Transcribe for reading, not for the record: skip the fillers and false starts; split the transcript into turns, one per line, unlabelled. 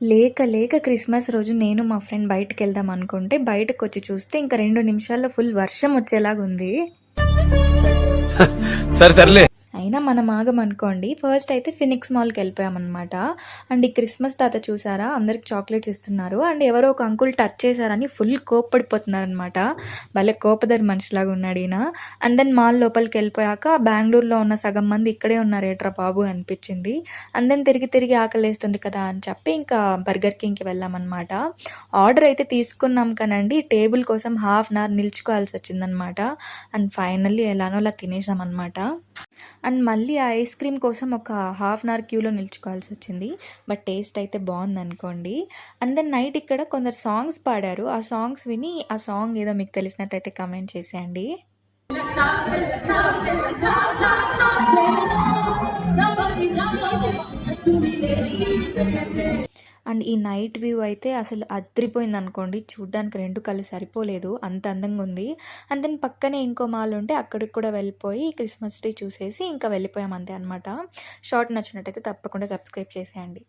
లేక లేక క్రిస్మస్ రోజు నేను మా ఫ్రెండ్ బయటికెళ్దాం అనుకుంటే, బయటకొచ్చి చూస్తే ఇంక 2 నిమిషాల్లో ఫుల్ వర్షం వచ్చేలాగుంది.
సరే సర్లే.
అయినా మనం ఆగమనుకోండి. ఫస్ట్ అయితే ఫినిక్స్ మాల్‌కెళ్ళిపోయామనమాట. అండ్ ఈ క్రిస్మస్ తాత చూసారా అందరికి చాక్లెట్స్ ఇస్తున్నారు. అండ్ ఎవరో ఒక అంకుల్ టచ్ చేశారని ఫుల్ కోప్పడిపోతున్నారనమాట. భలే కోపదారి మనిషిలాగా ఉన్నాడీయన. అండ్ దెన్ మాల్ లోపలికెళ్ళిపోయాక బెంగుళూరులో ఉన్న సగం మంది ఇక్కడే ఉన్నారేట్రా బాబు అనిపిచ్చింది. అండ్ దెన్ తిరిగి తిరిగి ఆకలేస్తుంది కదా అని చెప్పి ఇంకా బర్గర్ కింగ్‌కి వెళ్ళామనమాట. ఆర్డర్ అయితే తీసుకున్నాం కానండి టేబుల్ కోసం హాఫ్ అన్ అవర్ నిల్చుకోవాల్సొచ్చిందనమాట. అండ్ ఫైనల్లీ ఎలానో అలా తినేసామనమాట. అండ్ మళ్ళీ ఆ ఐస్ క్రీమ్ కోసం ఒక హాఫ్ అన్ అవర్ క్యూలో నిల్చుకోవాల్సొచ్చింది. బట్ టేస్ట్ అయితే బావుందనుకోండి. అండ్ దెన్ నైట్ ఇక్కడ కొందరు సాంగ్స్ పాడారు. ఆ సాంగ్స్ విని ఆ సాంగ్ ఏదో మీకు తెలిసినట్టయితే కామెంట్ చేసేయండి. అండ్ ఈ నైట్ వ్యూ అయితే అసలు అద్రిపోయిందనుకోండి. చూడ్డానికి 2 కళ్ళు సరిపోలేదు. అంత అందంగా ఉంది. అండ్ దెన్ పక్కనే ఇంకో మాల్ ఉంటే అక్కడికి కూడా వెళ్ళిపోయి క్రిస్మస్ ట్రీ చూసేసి ఇంకా వెళ్ళిపోయాం అంతే అనమాట. షార్ట్ నచ్చినట్టయితే తప్పకుండా సబ్స్క్రైబ్ చేసేయండి.